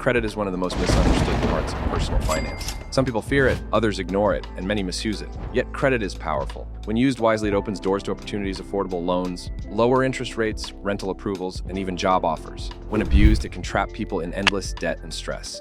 credit is one of the most misunderstood parts of personal finance. Some people fear it, others ignore it, and many misuse it. Yet credit is powerful. When used wisely, it opens doors to opportunities, affordable loans, lower interest rates, rental approvals, and even job offers. When abused, it can trap people in endless debt and stress.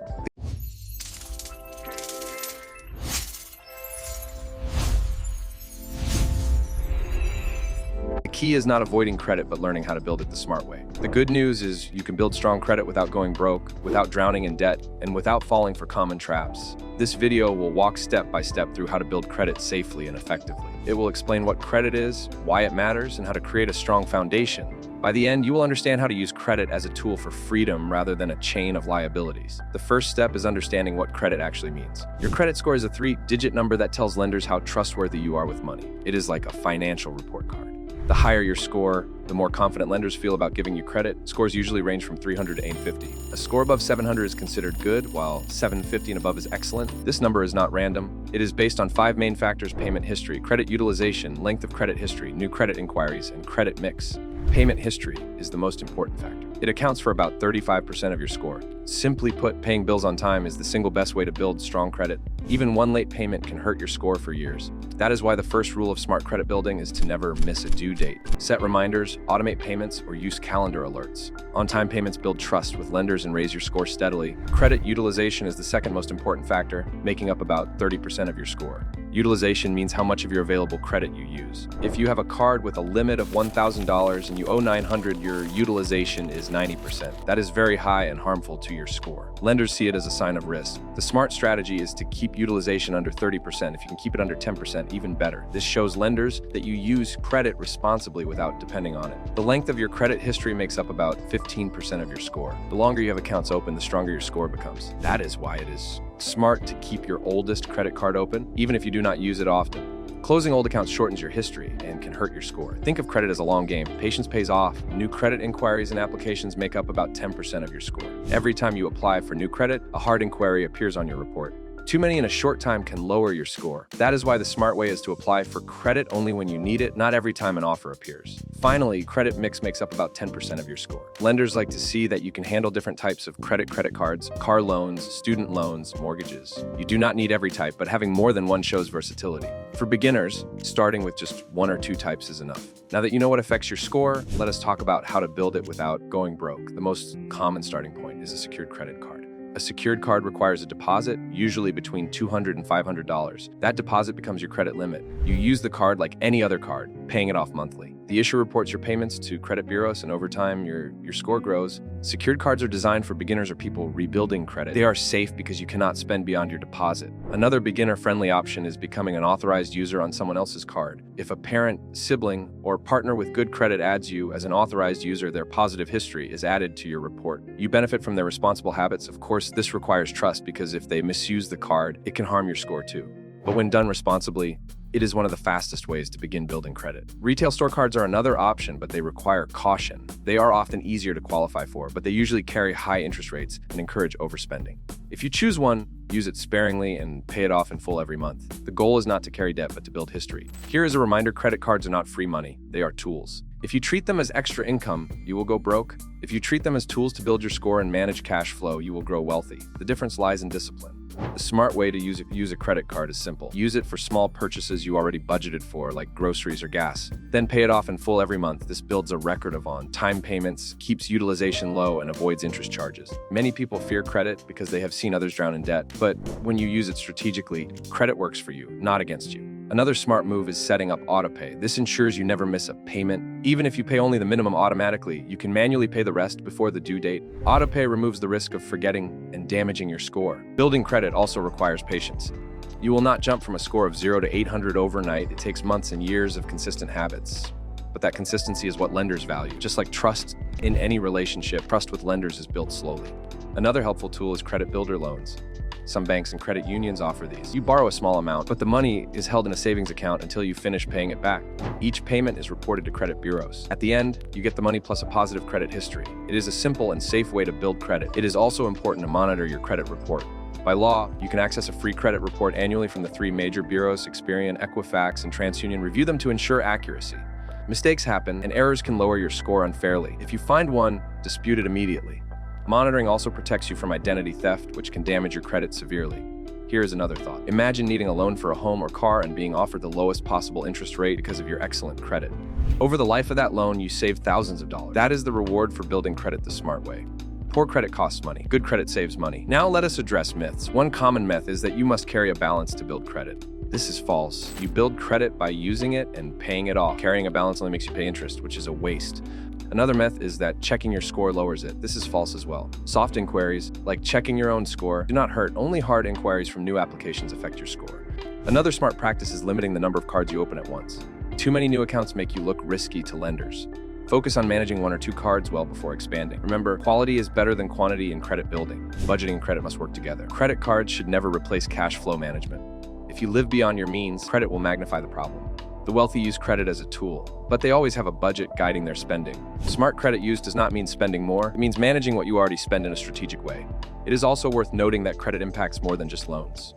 The key is not avoiding credit, but learning how to build it the smart way. The good news is you can build strong credit without going broke, without drowning in debt, and without falling for common traps. This video will walk step by step through how to build credit safely and effectively. It will explain what credit is, why it matters, and how to create a strong foundation. By the end, you will understand how to use credit as a tool for freedom rather than a chain of liabilities. The first step is understanding what credit actually means. Your credit score is a 3-digit number that tells lenders how trustworthy you are with money. It is like a financial report card. The higher your score, the more confident lenders feel about giving you credit. Scores usually range from 300 to 850. A score above 700 is considered good, while 750 and above is excellent. This number is not random. It is based on 5 main factors: payment history, credit utilization, length of credit history, new credit inquiries, and credit mix. Payment history is the most important factor. It accounts for about 35% of your score. Simply put, paying bills on time is the single best way to build strong credit. Even one late payment can hurt your score for years. That is why the first rule of smart credit building is to never miss a due date. Set reminders, automate payments, or use calendar alerts. On-time payments build trust with lenders and raise your score steadily. Credit utilization is the second most important factor, making up about 30% of your score. Utilization means how much of your available credit you use. If you have a card with a limit of $1,000 and you owe $900, your utilization is 90%. That is very high and harmful to your score. Lenders see it as a sign of risk. The smart strategy is to keep utilization under 30%. If you can keep it under 10%, even better. This shows lenders that you use credit responsibly without depending on it. The length of your credit history makes up about 15% of your score. The longer you have accounts open, the stronger your score becomes. That is why it is smart to keep your oldest credit card open, even if you do not use it often. Closing old accounts shortens your history and can hurt your score. Think of credit as a long game. Patience pays off. New credit inquiries and applications make up about 10% of your score. Every time you apply for new credit, a hard inquiry appears on your report. Too many in a short time can lower your score. That is why the smart way is to apply for credit only when you need it, not every time an offer appears. Finally, credit mix makes up about 10% of your score. Lenders like to see that you can handle different types of credit cards, car loans, student loans, mortgages. You do not need every type, but having more than one shows versatility. For beginners, starting with just 1 or 2 types is enough. Now that you know what affects your score, let us talk about how to build it without going broke. The most common starting point is a secured credit card. A secured card requires a deposit, usually between $200 and $500. That deposit becomes your credit limit. You use the card like any other card, paying it off monthly. The issuer reports your payments to credit bureaus, and over time, your score grows. Secured cards are designed for beginners or people rebuilding credit. They are safe because you cannot spend beyond your deposit. Another beginner-friendly option is becoming an authorized user on someone else's card. If a parent, sibling, or partner with good credit adds you as an authorized user, their positive history is added to your report. You benefit from their responsible habits. Of course, this requires trust because if they misuse the card, it can harm your score too. But when done responsibly, it is one of the fastest ways to begin building credit. Retail store cards are another option, but they require caution. They are often easier to qualify for, but they usually carry high interest rates and encourage overspending. If you choose one, use it sparingly and pay it off in full every month. The goal is not to carry debt, but to build history. Here is a reminder: credit cards are not free money, they are tools. If you treat them as extra income, you will go broke. If you treat them as tools to build your score and manage cash flow, you will grow wealthy. The difference lies in discipline. The smart way to use a credit card is simple. Use it for small purchases you already budgeted for, like groceries or gas. Then pay it off in full every month. This builds a record of on-time payments, keeps utilization low, and avoids interest charges. Many people fear credit because they have seen others drown in debt, but when you use it strategically, credit works for you, not against you. Another smart move is setting up autopay. This ensures you never miss a payment. Even if you pay only the minimum automatically, you can manually pay the rest before the due date. Autopay removes the risk of forgetting and damaging your score. Building credit also requires patience. You will not jump from a score of 0 to 800 overnight. It takes months and years of consistent habits. But that consistency is what lenders value. Just like trust in any relationship, trust with lenders is built slowly. Another helpful tool is credit builder loans. Some banks and credit unions offer these. You borrow a small amount, but the money is held in a savings account until you finish paying it back. Each payment is reported to credit bureaus. At the end, you get the money plus a positive credit history. It is a simple and safe way to build credit. It is also important to monitor your credit report. By law, you can access a free credit report annually from the 3 major bureaus, Experian, Equifax, and TransUnion. Review them to ensure accuracy. Mistakes happen, and errors can lower your score unfairly. If you find one, dispute it immediately. Monitoring also protects you from identity theft, which can damage your credit severely. Here is another thought. Imagine needing a loan for a home or car and being offered the lowest possible interest rate because of your excellent credit. Over the life of that loan, you save thousands of dollars. That is the reward for building credit the smart way. Poor credit costs money. Good credit saves money. Now let us address myths. One common myth is that you must carry a balance to build credit. This is false. You build credit by using it and paying it off. Carrying a balance only makes you pay interest, which is a waste. Another myth is that checking your score lowers it. This is false as well. Soft inquiries, like checking your own score, do not hurt. Only hard inquiries from new applications affect your score. Another smart practice is limiting the number of cards you open at once. Too many new accounts make you look risky to lenders. Focus on managing 1 or 2 cards well before expanding. Remember, quality is better than quantity in credit building. Budgeting and credit must work together. Credit cards should never replace cash flow management. If you live beyond your means, credit will magnify the problem. The wealthy use credit as a tool, but they always have a budget guiding their spending. Smart credit use does not mean spending more. It means managing what you already spend in a strategic way. It is also worth noting that credit impacts more than just loans.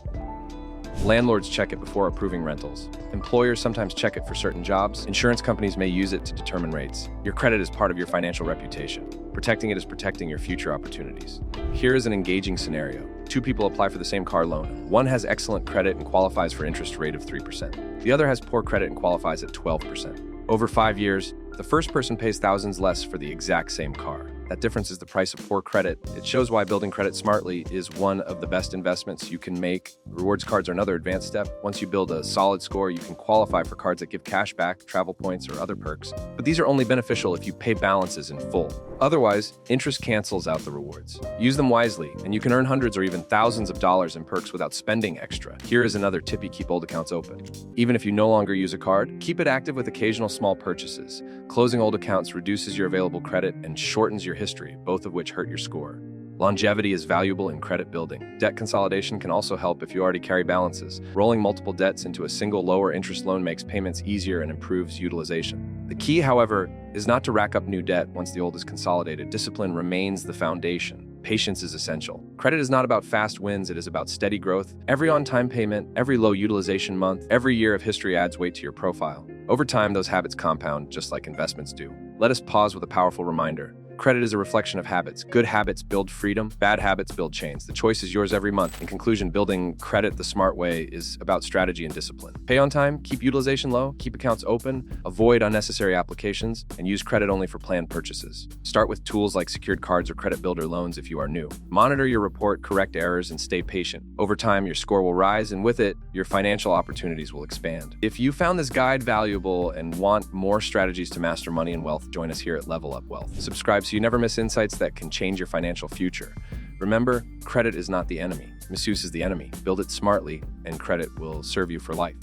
Landlords check it before approving rentals. Employers sometimes check it for certain jobs. Insurance companies may use it to determine rates. Your credit is part of your financial reputation. Protecting it is protecting your future opportunities. Here is an engaging scenario. 2 people apply for the same car loan. One has excellent credit and qualifies for interest rate of 3%. The other has poor credit and qualifies at 12%. Over 5 years, the first person pays thousands less for the exact same car. That difference is the price of poor credit. It shows why building credit smartly is one of the best investments you can make. Rewards cards are another advanced step. Once you build a solid score, you can qualify for cards that give cash back, travel points, or other perks. But these are only beneficial if you pay balances in full. Otherwise, interest cancels out the rewards. Use them wisely, and you can earn hundreds or even thousands of dollars in perks without spending extra. Here is another tip: keep old accounts open. Even if you no longer use a card, keep it active with occasional small purchases. Closing old accounts reduces your available credit and shortens your history, both of which hurt your score. Longevity is valuable in credit building. Debt consolidation can also help if you already carry balances. Rolling multiple debts into a single lower interest loan makes payments easier and improves utilization. The key, however, is not to rack up new debt once the old is consolidated. Discipline remains the foundation. Patience is essential. Credit is not about fast wins, it is about steady growth. Every on-time payment, every low utilization month, every year of history adds weight to your profile. Over time, those habits compound, just like investments do. Let us pause with a powerful reminder. Credit is a reflection of habits. Good habits build freedom. Bad habits build chains. The choice is yours every month. In conclusion, building credit the smart way is about strategy and discipline. Pay on time, keep utilization low, keep accounts open, avoid unnecessary applications, and use credit only for planned purchases. Start with tools like secured cards or credit builder loans if you are new. Monitor your report, correct errors, and stay patient. Over time, your score will rise, and with it, your financial opportunities will expand. If you found this guide valuable and want more strategies to master money and wealth, join us here at Level Up Wealth. Subscribe so you never miss insights that can change your financial future. Remember, credit is not the enemy. Misuse is the enemy. Build it smartly, and credit will serve you for life.